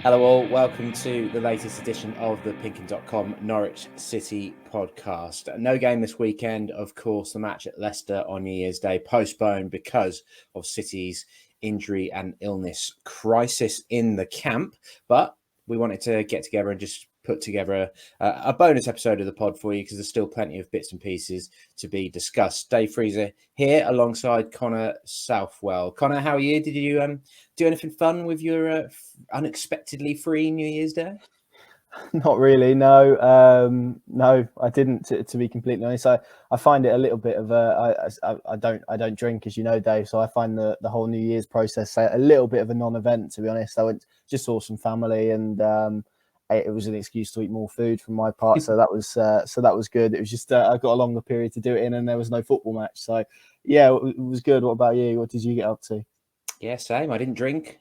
Hello all, welcome to the latest edition of the PinkUn.com Norwich City podcast. No game this weekend, of course. The match at Leicester on New Year's Day postponed because of City's injury and illness crisis in the camp. But we wanted to get together and just put together a bonus episode of the pod for you because there's still plenty of bits and pieces to be discussed. Dave Freezer here alongside Connor Southwell. Connor, how are you? Did you do anything fun with your unexpectedly free New Year's Day? Not really, no. No, I didn't. To be completely honest, I find it a little bit of I don't drink, as you know, Dave. So I find the whole New Year's process a little bit of a non-event. To be honest, I just saw some family, and it was an excuse to eat more food from my part. So that was good. It was just I got a longer period to do it in, and there was no football match. So yeah, it was good. What about you? What did you get up to? Yeah, same. I didn't drink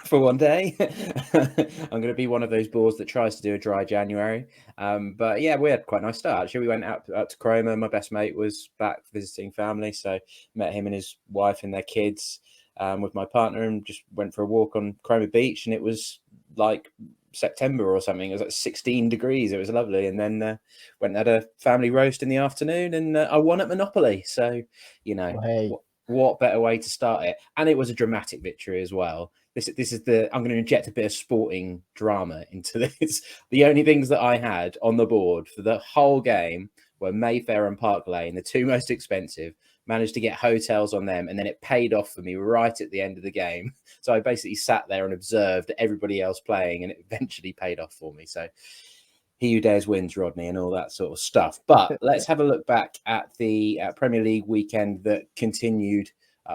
for one day. I'm going to be one of those boars that tries to do a dry January. But yeah, we had quite a nice start. Actually, we went out to Cromer. My best mate was back visiting family. So met him and his wife and their kids with my partner and just went for a walk on Cromer Beach. And it was like September or something. It was like 16 degrees. It was lovely. And then went and had a family roast in the afternoon and I won at Monopoly. So, you know... Hey. What better way to start it? And it was a dramatic victory as well. This is I'm going to inject a bit of sporting drama into this. The only things that I had on the board for the whole game were Mayfair and Park Lane, the two most expensive. Managed to get hotels on them, and then it paid off for me right at the end of the game. So I basically sat there and observed everybody else playing, and it eventually paid off for me. So he who dares wins, Rodney, and all that sort of stuff. But let's have a look back at the Premier League weekend that continued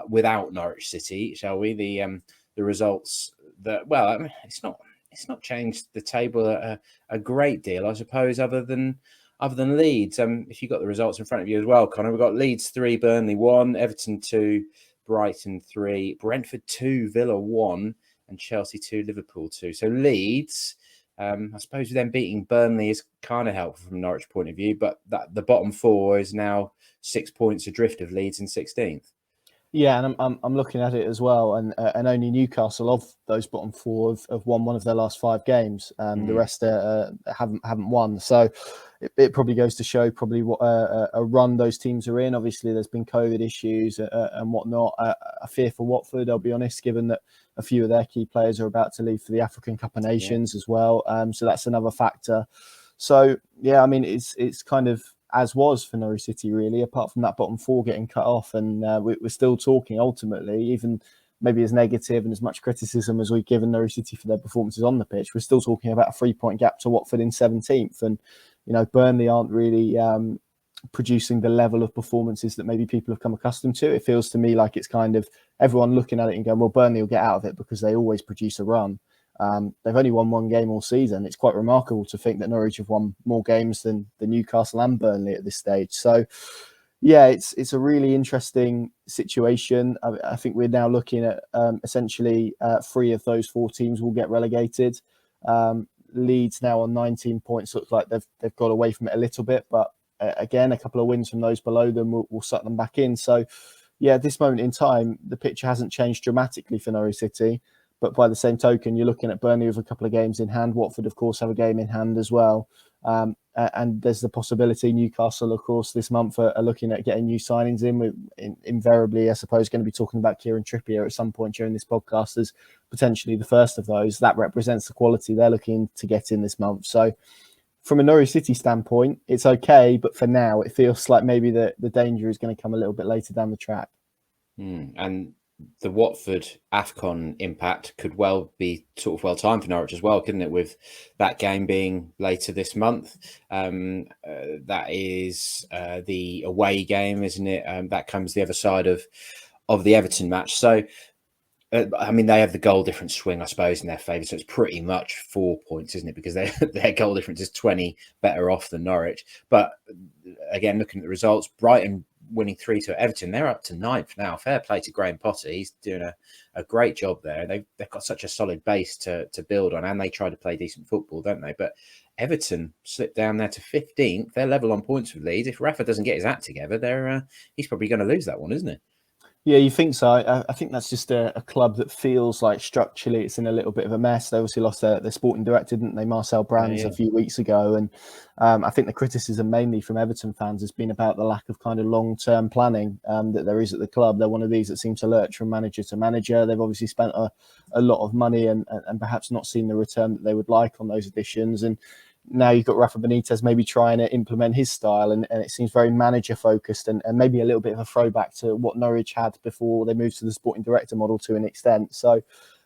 without Norwich City, shall we? The results that, well, I mean, it's not changed the table a great deal, I suppose, other than Leeds. If you've got the results in front of you as well, Connor, we've got Leeds 3, Burnley 1, Everton 2, Brighton 3, Brentford 2, Villa 1, and Chelsea 2, Liverpool 2. So Leeds... I suppose them beating Burnley is kind of helpful from a Norwich point of view, but that the bottom four is now 6 points adrift of Leeds in 16th. Yeah, and I'm looking at it as well, and only Newcastle of those bottom four have won one of their last 5 games. The rest haven't won, so it probably goes to show probably what a run those teams are in. Obviously, there's been COVID issues and whatnot. I fear for Watford, I'll be honest, given that a few of their key players are about to leave for the African Cup of Nations as well. So that's another factor. So yeah, I mean, it's kind of as was for Norwich City, really, apart from that bottom four getting cut off. And we're still talking, ultimately, even maybe as negative and as much criticism as we've given Norwich City for their performances on the pitch, we're still talking about a 3-point gap to Watford in 17th. And, you know, Burnley aren't really producing the level of performances that maybe people have come accustomed to. It feels to me like it's kind of everyone looking at it and going, well, Burnley will get out of it because they always produce a run. They've only won 1 game all season. It's quite remarkable to think that Norwich have won more games than the Newcastle and Burnley at this stage. So, yeah, it's a really interesting situation. I think we're now looking at essentially 3 of those 4 teams will get relegated. Leeds now on 19 points. Looks like they've got away from it a little bit, but again, a couple of wins from those below them will set them back in. So, yeah, at this moment in time, the picture hasn't changed dramatically for Norwich City. But by the same token, you're looking at Burnley with a couple of games in hand. Watford, of course, have a game in hand as well. And there's the possibility Newcastle, of course, this month are looking at getting new signings in. We're invariably, I suppose, going to be talking about Kieran Trippier at some point during this podcast as potentially the first of those. That represents the quality they're looking to get in this month. So from a Norwich City standpoint, it's okay. But for now, it feels like maybe the danger is going to come a little bit later down the track. And the Watford AFCON impact could well be sort of well timed for Norwich as well, couldn't it? With that game being later this month, that is the away game, isn't it? That comes the other side of the Everton match. So, I mean, they have the goal difference swing, I suppose, in their favour. So it's pretty much 4 points, isn't it? Because their goal difference is 20 better off than Norwich. But again, looking at the results, Brighton winning 3-2 at Everton, they're up to 9th now. Fair play to Graham Potter. He's doing a great job there. They've got such a solid base to build on, and they try to play decent football, don't they? But Everton slipped down there to 15th. They're level on points with Leeds. If Rafa doesn't get his act together, he's probably going to lose that one, isn't he? Yeah, you think so? I think that's just a club that feels like structurally it's in a little bit of a mess. They obviously lost their sporting director, didn't they, Marcel Brands, a few weeks ago, and I think the criticism mainly from Everton fans has been about the lack of kind of long-term planning that there is at the club. They're one of these that seem to lurch from manager to manager. They've obviously spent a lot of money and perhaps not seen the return that they would like on those additions. And now you've got Rafa Benitez maybe trying to implement his style, and it seems very manager focused and maybe a little bit of a throwback to what Norwich had before they moved to the sporting director model to an extent. So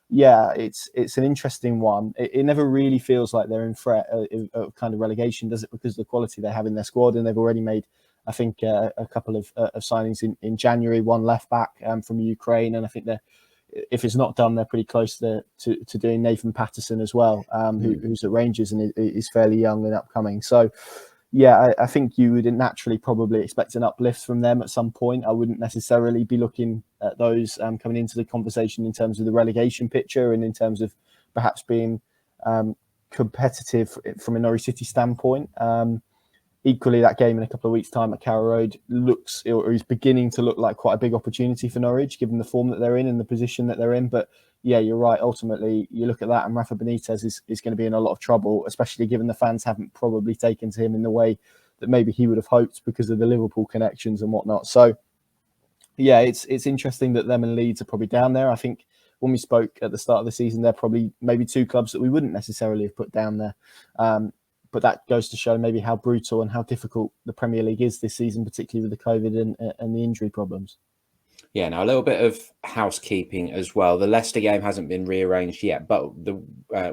yeah, it's an interesting one. It never really feels like they're in threat of kind of relegation, does it? Because of the quality they have in their squad, and they've already made, I think, a couple of signings in January, one left back from Ukraine, and I think if it's not done, they're pretty close to doing Nathan Patterson as well, who's at Rangers and is fairly young and upcoming. So, yeah, I think you would naturally probably expect an uplift from them at some point. I wouldn't necessarily be looking at those coming into the conversation in terms of the relegation picture and in terms of perhaps being competitive from a Norwich City standpoint. Equally, that game in a couple of weeks' time at Carrow Road is beginning to look like quite a big opportunity for Norwich, given the form that they're in and the position that they're in. But yeah, you're right. Ultimately, you look at that, and Rafa Benitez is going to be in a lot of trouble, especially given the fans haven't probably taken to him in the way that maybe he would have hoped because of the Liverpool connections and whatnot. So yeah, it's interesting that them and Leeds are probably down there. I think when we spoke at the start of the season, they're probably maybe two clubs that we wouldn't necessarily have put down there. But that goes to show maybe how brutal and how difficult the Premier League is this season, particularly with the COVID and the injury problems. Yeah, now a little bit of housekeeping as well. The Leicester game hasn't been rearranged yet, but the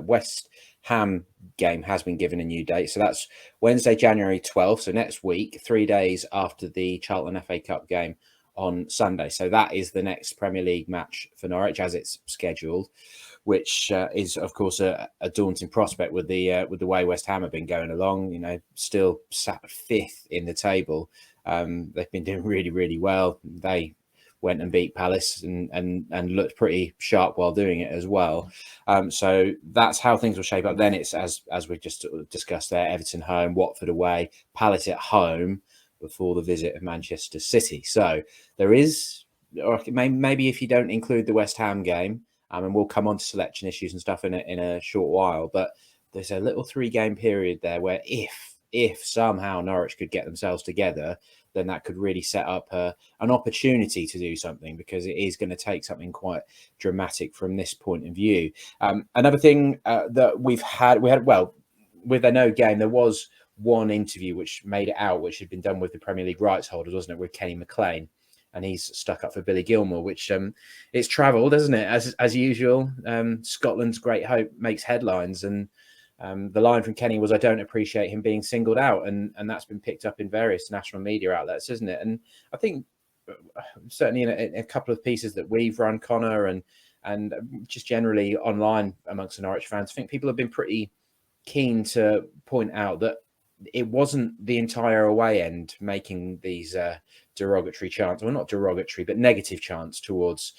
West Ham game has been given a new date. So that's Wednesday, January 12th. So next week, 3 days after the Charlton FA Cup game on Sunday. So that is the next Premier League match for Norwich as it's scheduled, which is, of course, a daunting prospect with the way West Ham have been going along. You know, still sat 5th in the table. They've been doing really, really well. They went and beat Palace and looked pretty sharp while doing it as well. So that's how things will shape up. Then it's, as we just discussed there, Everton home, Watford away, Palace at home before the visit of Manchester City. So there is, or maybe if you don't include the West Ham game, and we'll come on to selection issues and stuff in a short while, but there's a little 3-game period there where if somehow Norwich could get themselves together, then that could really set up an opportunity to do something, because it is going to take something quite dramatic from this point of view. Another thing that we had, well, with a no game, there was one interview which made it out, which had been done with the Premier League rights holders, wasn't it, with Kenny McLean, and he's stuck up for Billy Gilmour, which it's travelled, isn't it? As usual, Scotland's great hope makes headlines, and the line from Kenny was, "I don't appreciate him being singled out," and that's been picked up in various national media outlets, isn't it? And I think certainly in a couple of pieces that we've run, Connor, and just generally online amongst the Norwich fans, I think people have been pretty keen to point out that it wasn't the entire away end making these derogatory chants, well, not derogatory, but negative chants towards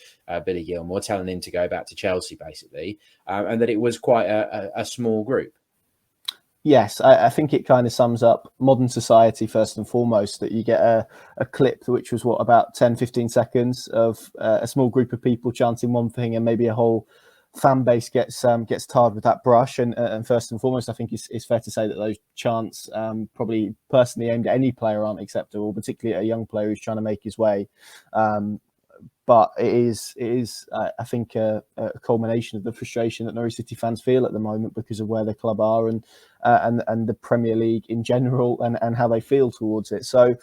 Billy Gilmour, telling him to go back to Chelsea, basically, and that it was quite a small group. Yes, I think it kind of sums up modern society first and foremost, that you get a clip which was about 10, 15 seconds of a small group of people chanting one thing, and maybe a whole fan base gets tarred with that brush. And first and foremost, I think it's fair to say that those chants, probably personally aimed at any player, aren't acceptable, particularly at a young player who's trying to make his way. But it is, I think, a culmination of the frustration that Norwich City fans feel at the moment because of where the club are and the Premier League in general and how they feel towards it. So,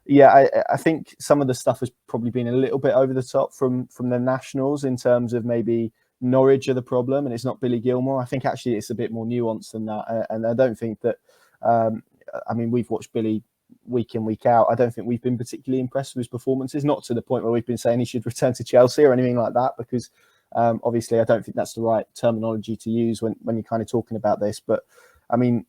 yeah, I think some of the stuff has probably been a little bit over the top from the nationals in terms of maybe Norwich are the problem and it's not Billy Gilmour. I think actually it's a bit more nuanced than that. And I don't think that, I mean, we've watched Billy week in, week out. I don't think we've been particularly impressed with his performances, not to the point where we've been saying he should return to Chelsea or anything like that, because obviously I don't think that's the right terminology to use when you're kind of talking about this. But I mean,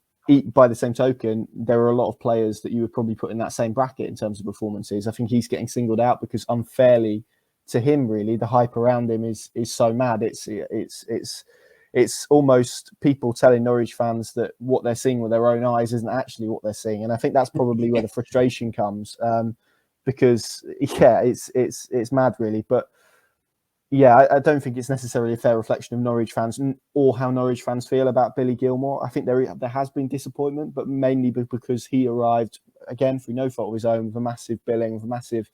by the same token, there are a lot of players that you would probably put in that same bracket in terms of performances. I think he's getting singled out because unfairly to him, really, the hype around him is so mad. It's almost people telling Norwich fans that what they're seeing with their own eyes isn't actually what they're seeing. And I think that's probably where the frustration comes. because it's mad really. But yeah, I don't think it's necessarily a fair reflection of Norwich fans or how Norwich fans feel about Billy Gilmour. I think there has been disappointment, but mainly because he arrived, again, through no fault of his own, with a massive billing, with a massive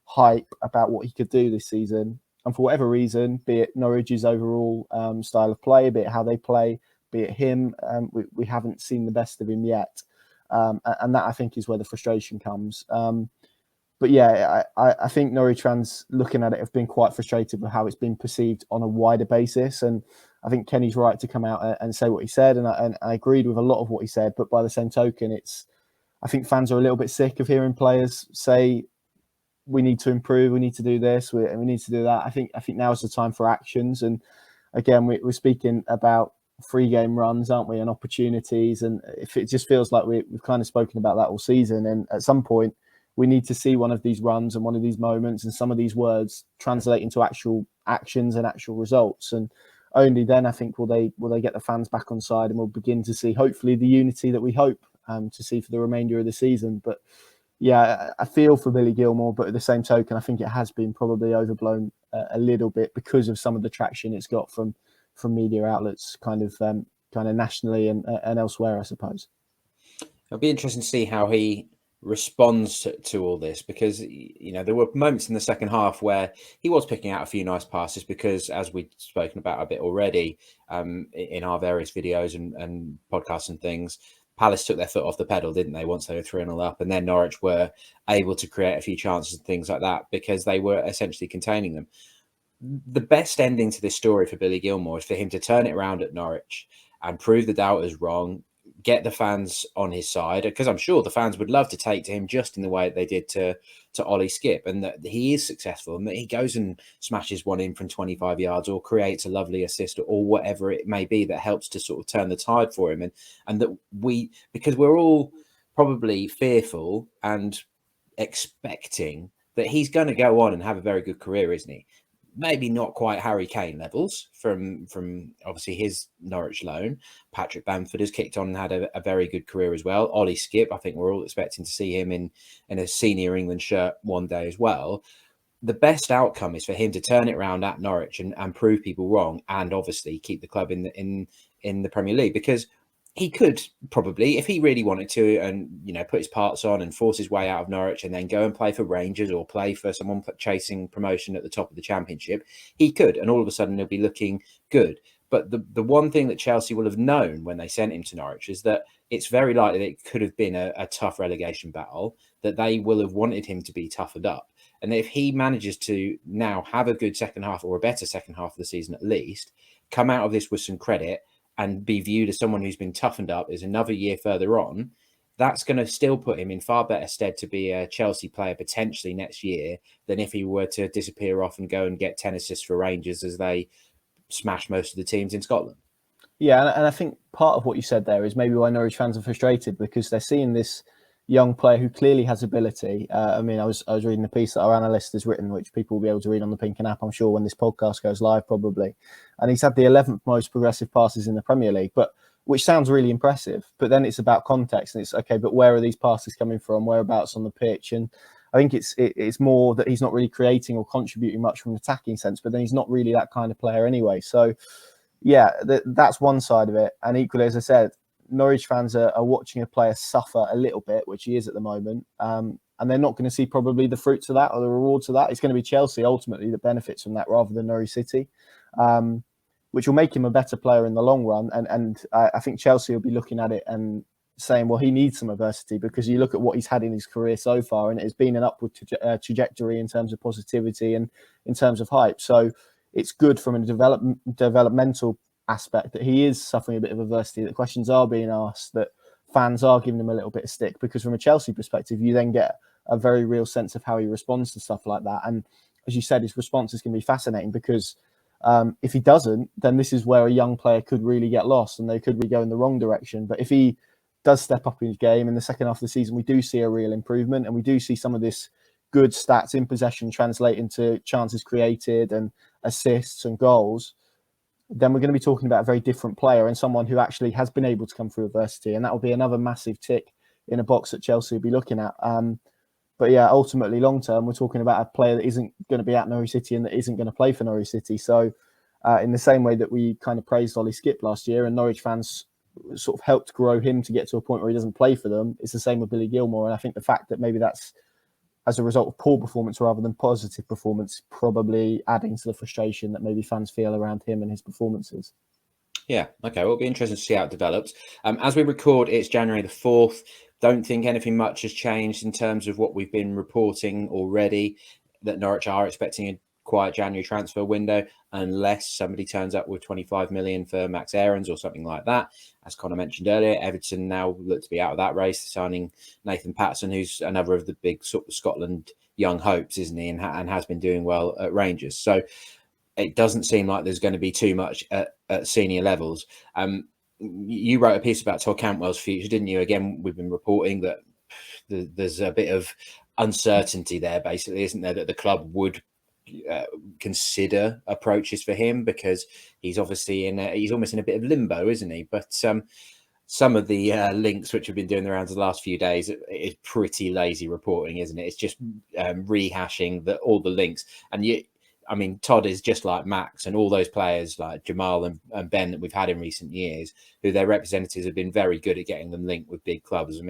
hype about what he could do this season. And for whatever reason, be it Norwich's overall style of play, be it how they play, be it him, we haven't seen the best of him yet. And that, I think, is where the frustration comes. But yeah, I think Norwich fans looking at it have been quite frustrated with how it's been perceived on a wider basis. And I think Kenny's right to come out and say what he said. And I agreed with a lot of what he said. But by the same token, I think fans are a little bit sick of hearing players say, we need to improve, we need to do this, we need to do that. I think now is the time for actions. And again, we're speaking about 3-game runs, aren't we, and opportunities. And if it just feels like we've kind of spoken about that all season. And at some point, we need to see one of these runs and one of these moments and some of these words translate into actual actions and actual results. And only then, I think, will they get the fans back on side, and we'll begin to see, hopefully, the unity that we hope to see for the remainder of the season. But yeah, I feel for Billy Gilmour, but at the same token, I think it has been probably overblown a little bit because of some of the traction it's got from media outlets, kind of nationally and elsewhere, I suppose. It'll be interesting to see how he responds to all this, because there were moments in the second half where he was picking out a few nice passes, because as we've spoken about a bit already in our various videos and podcasts and things, Palace took their foot off the pedal, didn't they, once they were 3-0 up, and then Norwich were able to create a few chances and things like that because they were essentially containing them. The best ending to this story for Billy Gilmour is for him to turn it around at Norwich and prove the doubters wrong, get the fans on his side, because I'm sure the fans would love to take to him just in the way they did to Ollie Skip, and that he is successful and that he goes and smashes one in from 25 yards or creates a lovely assist or whatever it may be that helps to sort of turn the tide for him. And that because we're all probably fearful and expecting that he's going to go on and have a very good career, isn't he? Maybe not quite Harry Kane levels from obviously his Norwich loan. Patrick Bamford has kicked on and had a very good career as well. Ollie Skip, I think we're all expecting to see him in a senior England shirt one day as well. The best outcome is for him to turn it around at Norwich and prove people wrong, and obviously keep the club in the Premier League, because he could probably, if he really wanted to, and put his parts on and force his way out of Norwich and then go and play for Rangers or play for someone chasing promotion at the top of the Championship, he could, and all of a sudden he'll be looking good. But the one thing that Chelsea will have known when they sent him to Norwich is that it's very likely that it could have been a tough relegation battle, that they will have wanted him to be toughened up. And if he manages to now have a good second half, or a better second half of the season at least, come out of this with some credit and be viewed as someone who's been toughened up is another year further on, that's going to still put him in far better stead to be a Chelsea player potentially next year than if he were to disappear off and go and get 10 assists for Rangers as they smash most of the teams in Scotland. Yeah, and I think part of what you said there is maybe why Norwich fans are frustrated, because they're seeing this young player who clearly has ability. I was reading a piece that our analyst has written, which people will be able to read on the PinkUn app, I'm sure, when this podcast goes live, probably. And he's had the 11th most progressive passes in the Premier League, which sounds really impressive. But then it's about context, and it's okay, but where are these passes coming from? Whereabouts on the pitch? And I think it's more that he's not really creating or contributing much from an attacking sense, but then he's not really that kind of player anyway. So yeah, that's one side of it. And equally, as I said, Norwich fans are watching a player suffer a little bit, which he is at the moment, and they're not going to see probably the fruits of that or the rewards of that. It's going to be Chelsea ultimately that benefits from that rather than Norwich City, which will make him a better player in the long run. And I think Chelsea will be looking at it and saying, well, he needs some adversity, because you look at what he's had in his career so far, and it has been an upward trajectory in terms of positivity and in terms of hype. So it's good from a developmental aspect that he is suffering a bit of adversity, that questions are being asked, that fans are giving him a little bit of stick, because from a Chelsea perspective, you then get a very real sense of how he responds to stuff like that. And as you said, his response is going to be fascinating, because if he doesn't, then this is where a young player could really get lost and they could really go in the wrong direction. But if he does step up in his game in the second half of the season, we do see a real improvement, and we do see some of this good stats in possession translate into chances created and assists and goals, then we're going to be talking about a very different player and someone who actually has been able to come through adversity. And that will be another massive tick in a box that Chelsea will be looking at. But yeah, ultimately, long term, we're talking about a player that isn't going to be at Norwich City and that isn't going to play for Norwich City. So, in the same way that we kind of praised Ollie Skip last year, and Norwich fans sort of helped grow him to get to a point where he doesn't play for them, it's the same with Billy Gilmore. And I think the fact that maybe that's as a result of poor performance rather than positive performance, probably adding to the frustration that maybe fans feel around him and his performances. Yeah, okay. Well, it'll be interesting to see how it develops. As we record, it's January the 4th. Don't think anything much has changed in terms of what we've been reporting already, that Norwich are expecting a quiet January transfer window, unless somebody turns up with 25 million for Max Aarons or something like that. As Connor mentioned earlier, Everton now look to be out of that race, signing Nathan Patterson, who's another of the big sort of Scotland young hopes, isn't he, and has been doing well at Rangers. So it doesn't seem like there's going to be too much at senior levels. You wrote a piece about Todd Cantwell's future, didn't you? Again, we've been reporting that there's a bit of uncertainty there, basically, isn't there, that the club would consider approaches for him, because he's obviously he's almost in a bit of limbo, isn't he? But some of the links which have been doing the rounds the last few days is pretty lazy reporting, isn't it? It's just rehashing all the links. And Todd is just like Max and all those players like Jamal and Ben that we've had in recent years, who their representatives have been very good at getting them linked with big clubs.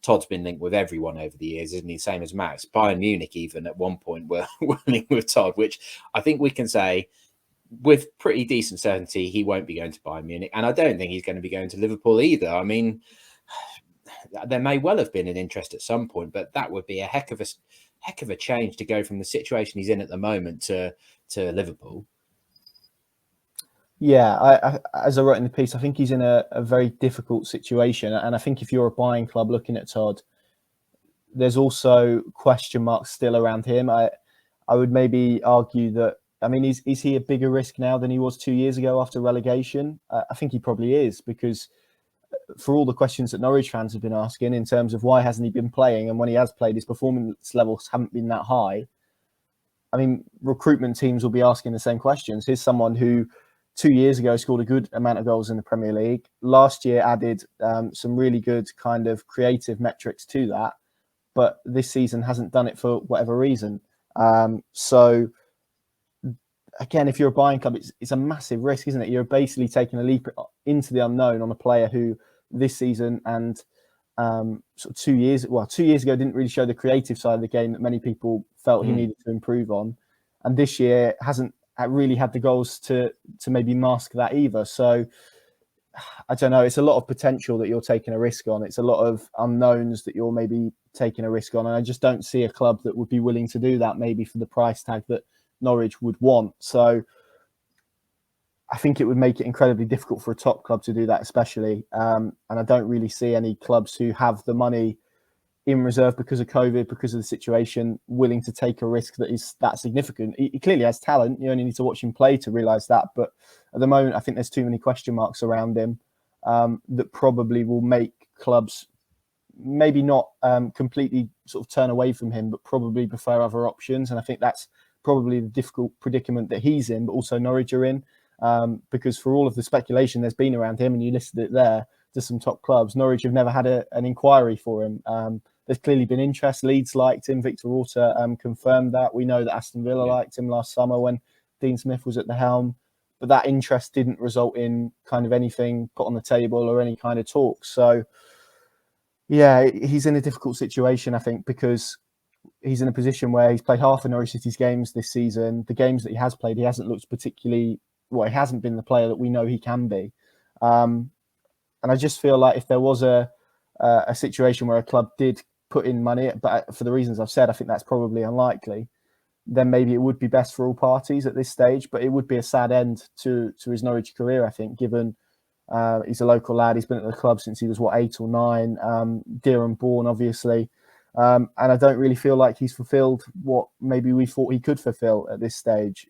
Todd's been linked with everyone over the years, isn't he? Same as Max. Bayern Munich, even at one point, were linked with Todd, which I think we can say with pretty decent certainty he won't be going to Bayern Munich. And I don't think he's going to be going to Liverpool either. There may well have been an interest at some point, but that would be a heck of a change to go from the situation he's in at the moment to Liverpool. Yeah, as I wrote in the piece, I think he's in a very difficult situation. And I think if you're a buying club looking at Todd, there's also question marks still around him. I would maybe argue that, is he a bigger risk now than he was 2 years ago after relegation? I think he probably is, because for all the questions that Norwich fans have been asking in terms of why hasn't he been playing, and when he has played, his performance levels haven't been that high. Recruitment teams will be asking the same questions. Here's someone who 2 years ago scored a good amount of goals in the Premier League. Last year added some really good kind of creative metrics to that, but this season hasn't done it for whatever reason. So again, if you're a buying club, it's a massive risk, isn't it? You're basically taking a leap into the unknown on a player who this season and 2 years ago didn't really show the creative side of the game that many people felt he needed to improve on, and this year hasn't really had the goals to maybe mask that either. So I don't know. It's a lot of potential that you're taking a risk on. It's a lot of unknowns that you're maybe taking a risk on, and I just don't see a club that would be willing to do that, maybe for the price tag that Norwich would want. So I think it would make it incredibly difficult for a top club to do that, especially. And I don't really see any clubs who have the money in reserve because of COVID, because of the situation, willing to take a risk that is that significant. He clearly has talent. You only need to watch him play to realise that. But at the moment, I think there's too many question marks around him that probably will make clubs maybe not completely sort of turn away from him, but probably prefer other options. And I think that's probably the difficult predicament that he's in, but also Norwich are in. Because for all of the speculation there's been around him, and you listed it there, to some top clubs, Norwich have never had an inquiry for him. There's clearly been interest. Leeds liked him. Victor Orta confirmed that. We know that Aston Villa liked him last summer when Dean Smith was at the helm. But that interest didn't result in kind of anything put on the table or any kind of talk. So, yeah, he's in a difficult situation, I think, because he's in a position where he's played half of Norwich City's games this season. The games that he has played, he hasn't looked particularly... Well, he hasn't been the player that we know he can be. And I just feel like if there was a situation where a club did put in money, but for the reasons I've said, I think that's probably unlikely, then maybe it would be best for all parties at this stage. But it would be a sad end to his Norwich career, I think, given he's a local lad. He's been at the club since he was, 8 or 9, Durham born, obviously. And I don't really feel like he's fulfilled what maybe we thought he could fulfill at this stage.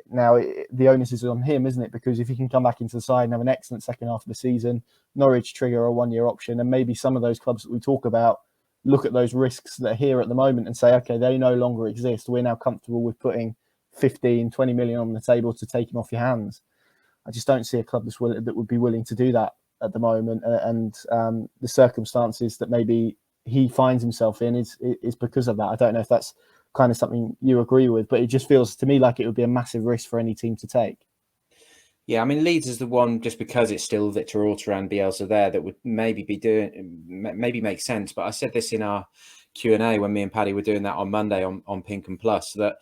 Now, the onus is on him, isn't it? Because if he can come back into the side and have an excellent second half of the season, Norwich trigger a 1-year option, and maybe some of those clubs that we talk about look at those risks that are here at the moment and say, okay, they no longer exist. We're now comfortable with putting 15, 20 million on the table to take him off your hands. I just don't see a club that would be willing to do that at the moment. And the circumstances that maybe he finds himself in is because of that. I don't know if that's kind of something you agree with, but it just feels to me like it would be a massive risk for any team to take. Yeah, I mean, Leeds is the one, just because it's still Victor Orta and Bielsa there, that would maybe make sense. But I said this in our Q&A when me and Paddy were doing that on Monday on PinkUn Plus, that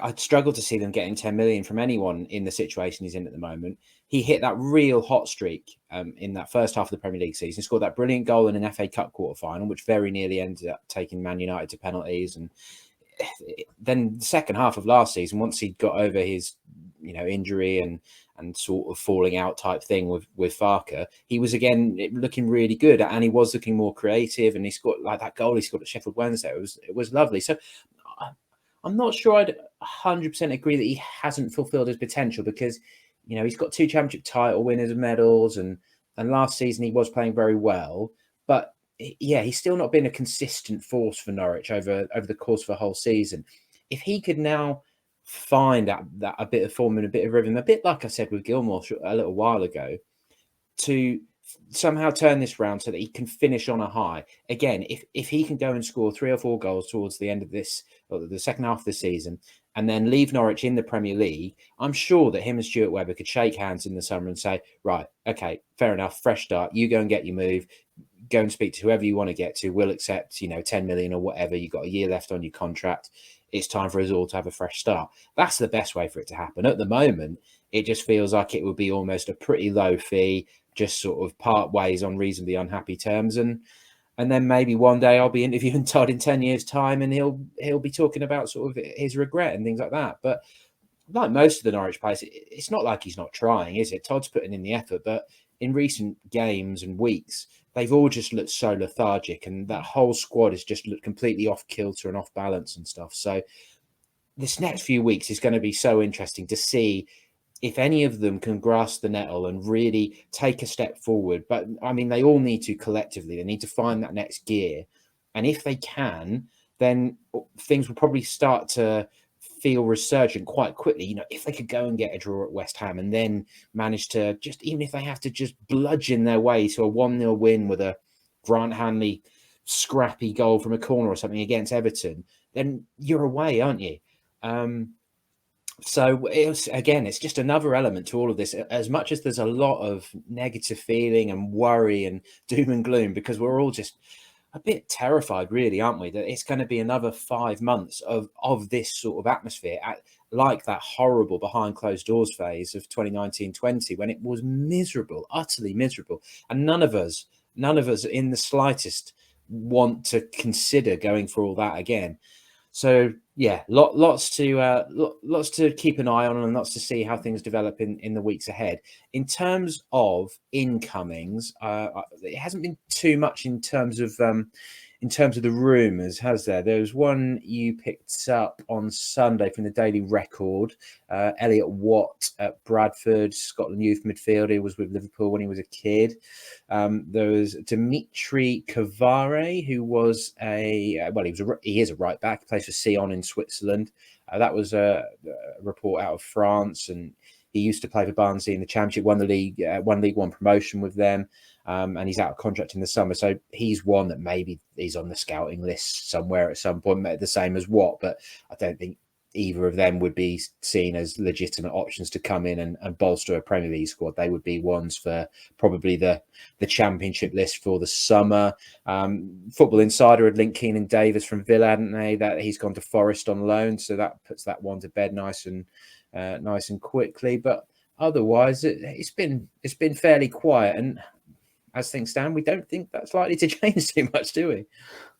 I'd struggle to see them getting 10 million from anyone in the situation he's in at the moment. He hit that real hot streak in that first half of the Premier League season, scored that brilliant goal in an FA Cup quarter-final, which very nearly ended up taking Man United to penalties. And then the second half of last season, once he'd got over his injury and sort of falling out type thing with Farke, he was again looking really good, and he was looking more creative, and he scored like that goal he scored at Sheffield Wednesday. It was lovely. So I'm not sure I'd 100% agree that he hasn't fulfilled his potential, because he's got 2 championship title winners and medals, and last season he was playing very well, but yeah, he's still not been a consistent force for Norwich over the course of a whole season. If he could now find that a bit of form and a bit of rhythm, a bit like I said with Gilmour a little while ago, to somehow turn this round so that he can finish on a high again. If he can go and score 3 or 4 goals towards the end of this, or the second half of the season, and then leave Norwich in the Premier League, I'm sure that him and Stuart Webber could shake hands in the summer and say, right, okay, fair enough, fresh start, you go and get your move, go and speak to whoever you want to get to, we'll accept 10 million or whatever, you've got a year left on your contract, it's time for us all to have a fresh start. That's the best way for it to happen. At the moment, it just feels like it would be almost a pretty low fee, just sort of part ways on reasonably unhappy terms, and then maybe one day I'll be interviewing Todd in 10 years' time, and he'll be talking about sort of his regret and things like that. But like most of the Norwich players, it's not like he's not trying, is it? Todd's putting in the effort, but in recent games and weeks, they've all just looked so lethargic, and that whole squad has just looked completely off kilter and off balance and stuff. So this next few weeks is going to be so interesting to see if any of them can grasp the nettle and really take a step forward. But I mean, they all need to collectively, they need to find that next gear. And if they can, then things will probably start to feel resurgent quite quickly. If they could go and get a draw at West Ham and then manage to just, even if they have to just bludgeon their way to a 1-0 win with a Grant Hanley scrappy goal from a corner or something against Everton, then you're away, aren't you? So it's just another element to all of this. As much as there's a lot of negative feeling and worry and doom and gloom, because we're all just a bit terrified, really, aren't we? That it's going to be another 5 months of this sort of atmosphere, like that horrible behind closed doors phase of 2019-20, when it was miserable, utterly miserable, and none of us in the slightest want to consider going for all that again. So yeah, lots to keep an eye on, and lots to see how things develop in the weeks ahead. In terms of incomings, it hasn't been too much in terms of the rumours, has there? There was one you picked up on Sunday from the Daily Record. Elliot Watt at Bradford, Scotland youth midfielder, was with Liverpool when he was a kid. There was Dimitri Cavare, who was he is a right back, plays for Sion in Switzerland. That was a report out of France, and he used to play for Barnsley in the Championship, won League One promotion with them. And he's out of contract in the summer, so he's one that maybe he's on the scouting list somewhere at some point, the same as Watt, but I don't think either of them would be seen as legitimate options to come in and bolster a Premier League squad. They would be ones for probably the Championship list for the summer. Football Insider had linked Keenan Davis from Villa, hadn't they? That he's gone to Forest on loan, so that puts that one to bed nice and quickly. But otherwise, it's been fairly quiet, and as things stand, we don't think that's likely to change too much, do we?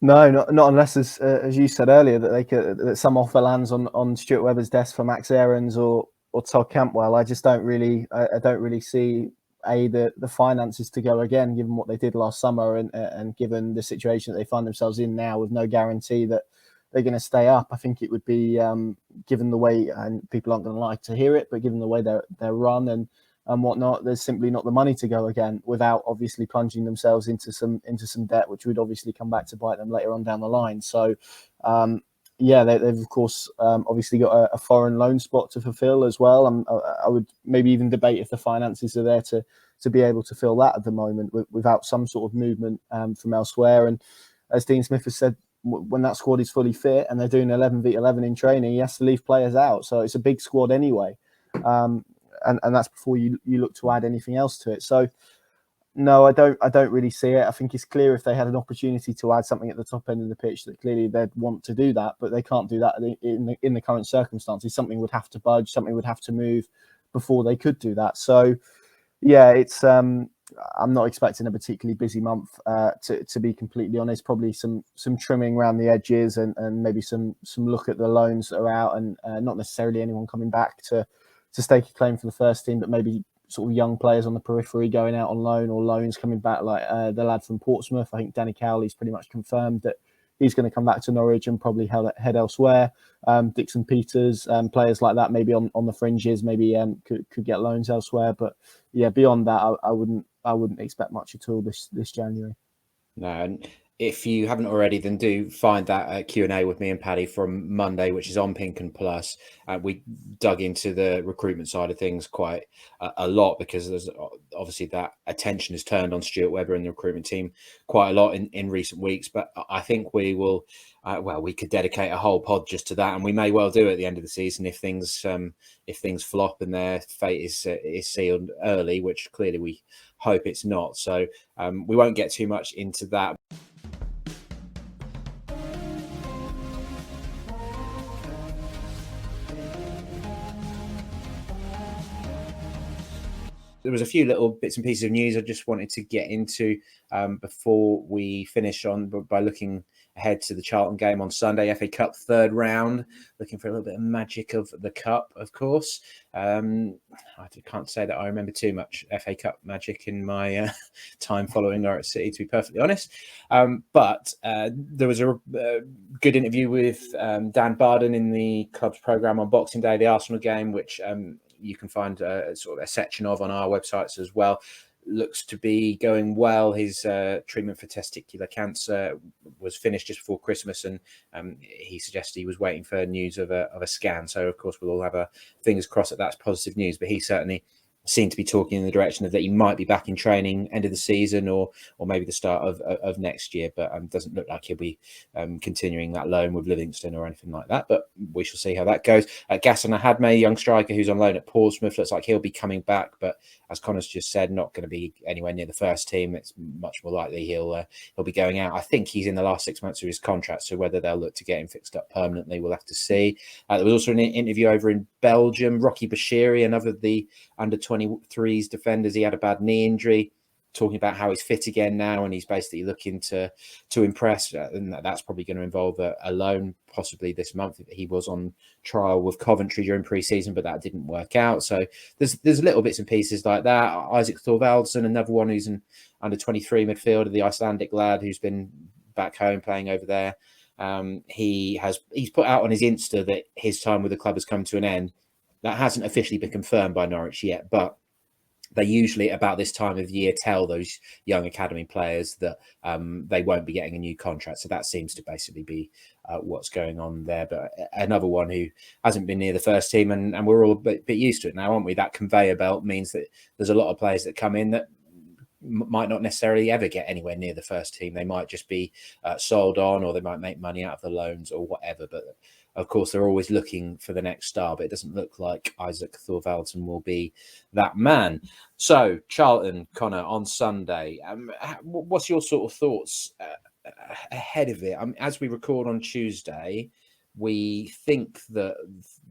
No, not unless, as you said earlier, that some offer lands on Stuart Webber's desk for Max Aarons or Todd Cantwell. I just don't really see the finances to go again, given what they did last summer, and given the situation that they find themselves in now, with no guarantee that they're going to stay up. I think it would be, given the way, and people aren't going to like to hear it, but given the way they're run and whatnot, there's simply not the money to go again, without obviously plunging themselves into some debt, which would obviously come back to bite them later on down the line. So they've of course obviously got a foreign loan spot to fulfill as well. I would maybe even debate if the finances are there to be able to fill that at the moment without some sort of movement from elsewhere. And as Dean Smith has said, when that squad is fully fit and they're doing 11v11 in training, he has to leave players out. So it's a big squad anyway. And that's before you look to add anything else to it. So no, I don't really see it. I think it's clear if they had an opportunity to add something at the top end of the pitch that clearly they'd want to do that, but they can't do that in the current circumstances. Something would have to budge, something would have to move before they could do that. So yeah, it's I'm not expecting a particularly busy month, to be completely honest. Probably some trimming around the edges and maybe some look at the loans that are out, and not necessarily anyone coming back to stake a claim for the first team, but maybe sort of young players on the periphery going out on loan, or loans coming back, like the lad from Portsmouth. I think Danny Cowley's pretty much confirmed that he's going to come back to Norwich and probably head elsewhere. Dixon Peters, players like that, maybe on the fringes, maybe could get loans elsewhere. But yeah, beyond that, I wouldn't expect much at all this January. No, and if you haven't already, then do find that Q&A with me and Paddy from Monday, which is on PinkUn Plus. We dug into the recruitment side of things quite a lot, because there's obviously that attention is turned on Stuart Webber and the recruitment team quite a lot in recent weeks. But I think we will, we could dedicate a whole pod just to that, and we may well do at the end of the season if things flop and their fate is sealed early, which clearly we hope it's not. So we won't get too much into that. There was a few little bits and pieces of news I just wanted to get into before we finish on by looking ahead to the Charlton game on Sunday, FA Cup third round, looking for a little bit of magic of the cup, of course. I can't say that I remember too much FA Cup magic in my time following Norwich City, to be perfectly honest. But there was a good interview with Dan Barden in the club's programme on Boxing Day, the Arsenal game, which you can find sort of a section of on our websites as well. Looks to be going well. His treatment for testicular cancer was finished just before Christmas, and he suggested he was waiting for news of a scan. So, of course, we'll all have our fingers crossed that that's positive news. But he certainly seemed to be talking in the direction of that he might be back in training end of the season or maybe the start of next year, but doesn't look like he'll be continuing that loan with Livingston or anything like that, but we shall see how that goes. Gaston Ahadme, young striker who's on loan at Portsmouth, looks like he'll be coming back, but as Connor's just said, not going to be anywhere near the first team. It's much more likely he'll be going out. I think he's in the last 6 months of his contract, so whether they'll look to get him fixed up permanently, we'll have to see. There was also an interview over in Belgium. Rocky Bashiri, another of the under-23s defenders, he had a bad knee injury, talking about how he's fit again now and he's basically looking to impress, and that's probably going to involve a loan possibly this month. He was on trial with Coventry during pre-season, but that didn't work out. So there's little bits and pieces like that. Isaac Thorvaldsen, another one who's an under-23 midfielder, the Icelandic lad who's been back home playing over there. He's put out on his Insta that his time with the club has come to an end. That hasn't officially been confirmed by Norwich yet, but they usually about this time of year tell those young academy players that they won't be getting a new contract. So that seems to basically be what's going on there. But another one who hasn't been near the first team, and we're all a bit used to it now, aren't we? That conveyor belt means that there's a lot of players that come in that might not necessarily ever get anywhere near the first team. They might just be sold on, or they might make money out of the loans or whatever. But of course, they're always looking for the next star, but it doesn't look like Isaac Thorvaldsen will be that man. So, Charlton, Connor, on Sunday, what's your sort of thoughts ahead of it? As we record on Tuesday, we think that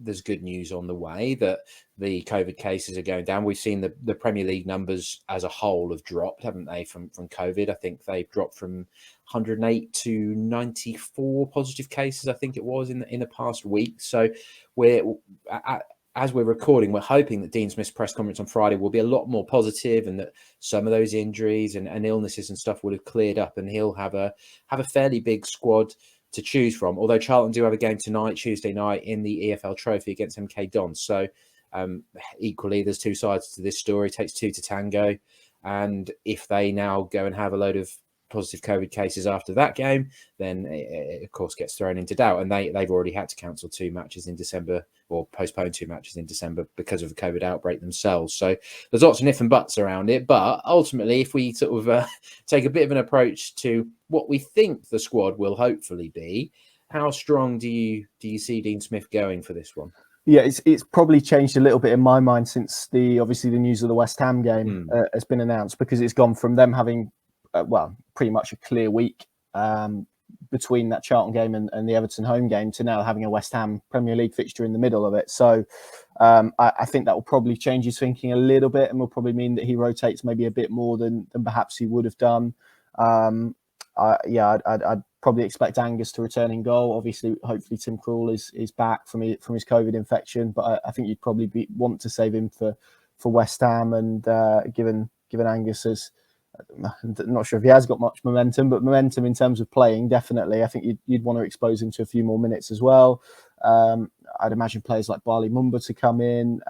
there's good news on the way, that the COVID cases are going down. We've seen the Premier League numbers as a whole have dropped, haven't they, from COVID? I think they've dropped from 108 to 94 positive cases, I think it was, in the past week. So as we're recording, we're hoping that Dean Smith's press conference on Friday will be a lot more positive, and that some of those injuries and illnesses and stuff will have cleared up, and he'll have a fairly big squad to choose from. Although Charlton do have a game tonight, Tuesday night, in the EFL Trophy against MK Dons. So equally, there's two sides to this story. It takes two to tango. And if they now go and have a load of positive COVID cases after that game, then it of course gets thrown into doubt. And they've already had to cancel 2 matches in December, or postpone 2 matches in December because of a COVID outbreak themselves. So there's lots of if and buts around it. But ultimately, if we sort of take a bit of an approach to what we think the squad will hopefully be, how strong do you see Dean Smith going for this one? Yeah, it's probably changed a little bit in my mind since obviously the news of the West Ham game has been announced, because it's gone from them having pretty much a clear week between that Charlton game and the Everton home game, to now having a West Ham Premier League fixture in the middle of it. So I think that will probably change his thinking a little bit, and will probably mean that he rotates maybe a bit more than perhaps he would have done. I'd probably expect Angus to return in goal. Obviously, hopefully Tim Krul is back from his COVID infection, but I think you'd probably want to save him for West Ham. And given Angus I'm not sure if he has got much momentum, but momentum in terms of playing, definitely. I think you'd want to expose him to a few more minutes as well. I'd imagine players like Barley Mumba to come in.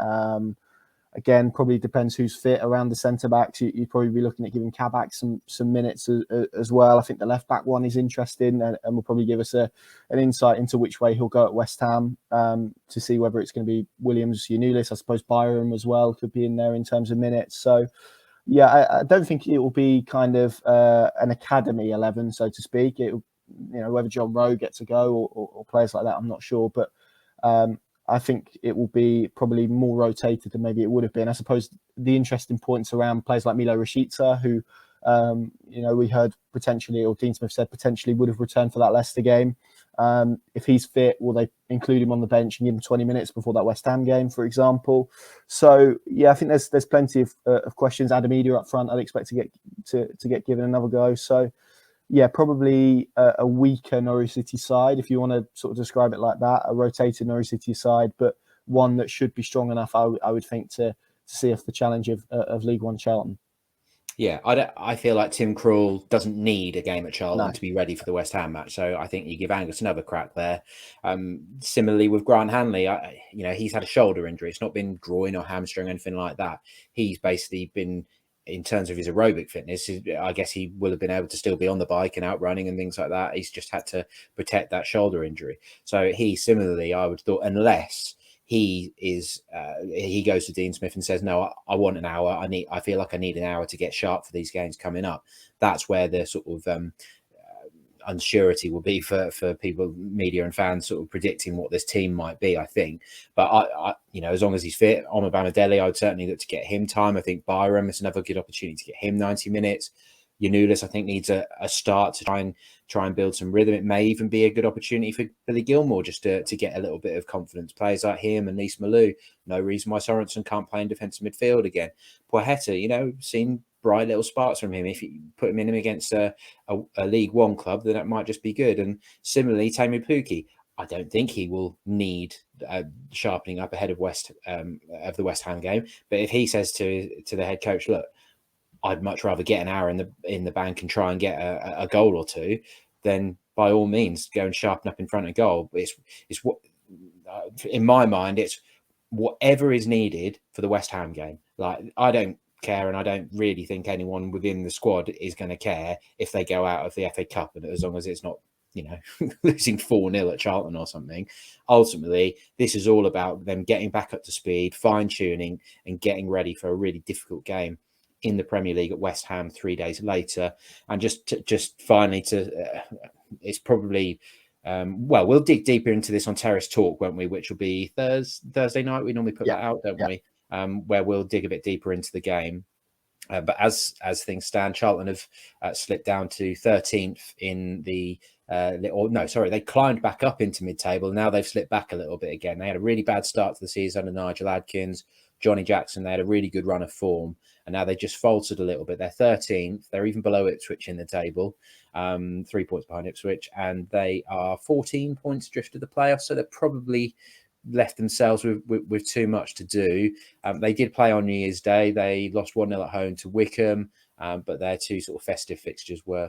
Again, probably depends who's fit around the centre-backs. You'd probably be looking at giving Kabak some minutes as well. I think the left-back one is interesting, and will probably give us an insight into which way he'll go at West Ham, to see whether it's going to be Williams, Yanulis. I suppose Byram as well could be in there in terms of minutes. So, yeah, I don't think it will be kind of an academy 11, so to speak. Whether John Rowe gets a go or players like that, I'm not sure. But I think it will be probably more rotated than maybe it would have been. I suppose the interesting points around players like Milo Rashica, who, we heard potentially, or Dean Smith said potentially would have returned for that Leicester game. If he's fit, will they include him on the bench and give him 20 minutes before that West Ham game, for example? So, yeah, I think there's plenty of questions. Adam Eder up front, I'd expect to get given another go. So, yeah, probably a weaker Norwich City side, if you want to sort of describe it like that, a rotated Norwich City side, but one that should be strong enough, I would think, to see off the challenge of League One Charlton. Yeah, I feel like Tim Krul doesn't need a game at Charlton No. to be ready for the West Ham match. So I think you give Angus another crack there. Similarly with Grant Hanley, he's had a shoulder injury. It's not been groin or hamstring or anything like that. He's basically been, in terms of his aerobic fitness, I guess he will have been able to still be on the bike and out running and things like that. He's just had to protect that shoulder injury. So he similarly, I would have thought, unless he goes to Dean Smith and says, no, I want an hour. I feel like I need an hour to get sharp for these games coming up. That's where the sort of unsurety will be for people, media and fans, sort of predicting what this team might be, I think. But I as long as he's fit, Omobamidele, I would certainly look to get him time. I think Byram is another good opportunity to get him 90 minutes. Yanulis, I think, needs a start to try and build some rhythm. It may even be a good opportunity for Billy Gilmore just to get a little bit of confidence. Players like him and Lise Malou, no reason why Sorensen can't play in defensive midfield again. Poeta, seen bright little sparks from him. If you put him in against a League One club, then that might just be good. And similarly, Tamu Pukki, I don't think he will need sharpening up ahead of the West Ham game. But if he says to the head coach, look, I'd much rather get an hour in the bank and try and get a goal or two, then by all means go and sharpen up in front of goal. It's what, in my mind, it's whatever is needed for the West Ham game. Like, I don't care, and I don't really think anyone within the squad is going to care if they go out of the FA Cup, and as long as it's not losing 4-0 at Charlton or something. Ultimately, this is all about them getting back up to speed, fine-tuning, and getting ready for a really difficult game in the Premier League at West Ham 3 days later. And just finally it's probably, we'll dig deeper into this on Terrace Talk, won't we? Which will be Thursday night. We normally put that out, don't we? Where we'll dig a bit deeper into the game. But as things stand, Charlton have slipped down to 13th in the they climbed back up into mid-table. Now they've slipped back a little bit again. They had a really bad start to the season under Nigel Adkins, Johnny Jackson. They had a really good run of form, and now they just faltered a little bit. They're 13th. They're even below Ipswich in the table, 3 points behind Ipswich, and they are 14 points adrift of the playoffs. So they're probably left themselves with too much to do. They did play on New Year's Day. They lost 1-0 at home to Wickham, but their two sort of festive fixtures were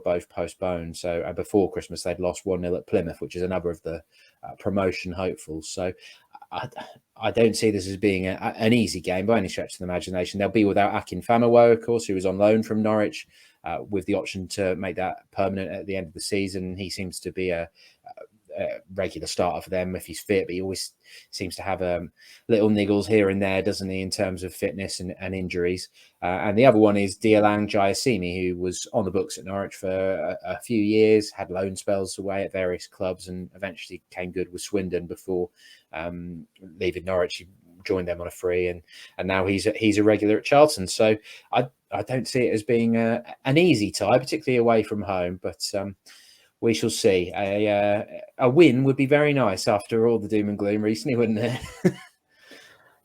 both postponed. So before Christmas, they'd lost 1-0 at Plymouth, which is another of the promotion hopefuls. So I don't see this as being an easy game by any stretch of the imagination. They'll be without Akin Famawo, of course, who was on loan from Norwich with the option to make that permanent at the end of the season. He seems to be a regular starter for them if he's fit, but he always seems to have little niggles here and there, doesn't he, in terms of fitness and injuries. And the other one is Dialang Jayasini, who was on the books at Norwich for a few years, had loan spells away at various clubs, and eventually came good with Swindon before leaving Norwich. He joined them on a free, and now he's a regular at Charlton. So I don't see it as being an easy tie, particularly away from home, but we shall see. A win would be very nice after all the doom and gloom recently, wouldn't it?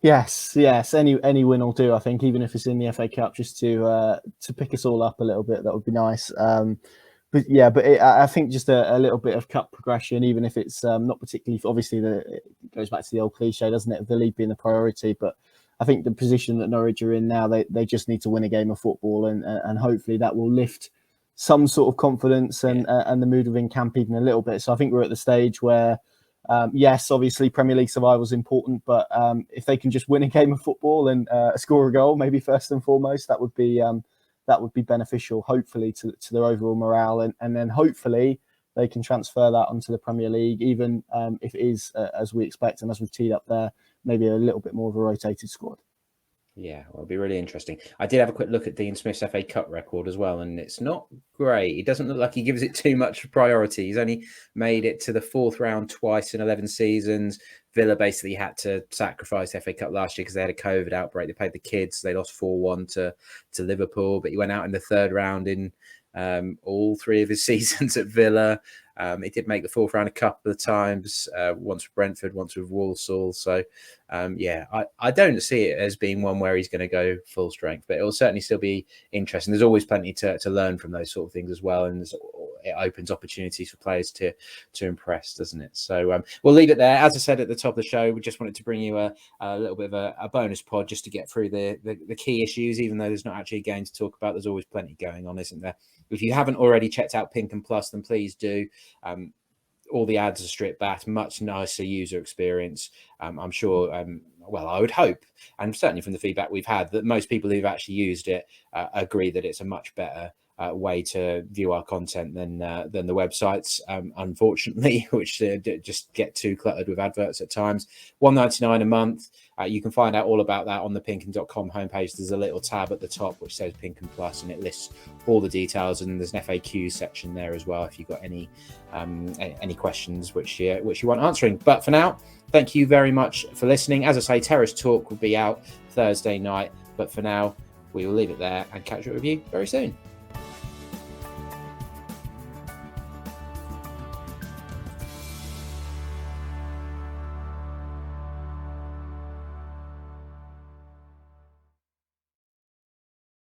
Yes. Any win will do, I think, even if it's in the FA Cup, just to pick us all up a little bit. That would be nice. I think just a little bit of cup progression, even if it's not particularly. Obviously, it goes back to the old cliche, doesn't it, of the league being the priority. But I think the position that Norwich are in now, they just need to win a game of football, and hopefully that will lift some sort of confidence and the mood within camp even a little bit. So I think we're at the stage where, yes, obviously Premier League survival is important, but if they can just win a game of football and score a goal, maybe first and foremost, that would be beneficial, hopefully, to their overall morale, and then hopefully they can transfer that onto the Premier League, even if it is, as we expect and as we've teed up there, maybe a little bit more of a rotated squad. Yeah, well, it'll be really interesting. I did have a quick look at Dean Smith's FA Cup record as well, and it's not great. It doesn't look like he gives it too much priority. He's only made it to the fourth round twice in 11 seasons. Villa basically had to sacrifice FA Cup last year because they had a COVID outbreak. They played the kids. They lost 4-1 to Liverpool, but he went out in the third round in all three of his seasons at Villa. He did make the fourth round a couple of times, once with Brentford, once with Walsall. So, I don't see it as being one where he's going to go full strength, but it will certainly still be interesting. There's always plenty to learn from those sort of things as well, and it opens opportunities for players to impress, doesn't it? So we'll leave it there. As I said at the top of the show, we just wanted to bring you a little bit of a bonus pod just to get through the key issues, even though there's not actually a game to talk about. There's always plenty going on, isn't there? If you haven't already checked out PinkUn Plus, then please do. All the ads are stripped back, much nicer user experience. I'm sure, I would hope, and certainly from the feedback we've had, that most people who've actually used it agree that it's a much better way to view our content than the websites, unfortunately, which just get too cluttered with adverts at times. $1.99 a month. You can find out all about that on the pinkun.com homepage. There's a little tab at the top which says PinkUn Plus, and it lists all the details, and there's an FAQ section there as well if you've got any questions which you want answering. But for now, thank you very much for listening. As I say, Terrace Talk will be out Thursday night, but for now we will leave it there and catch up with you very soon.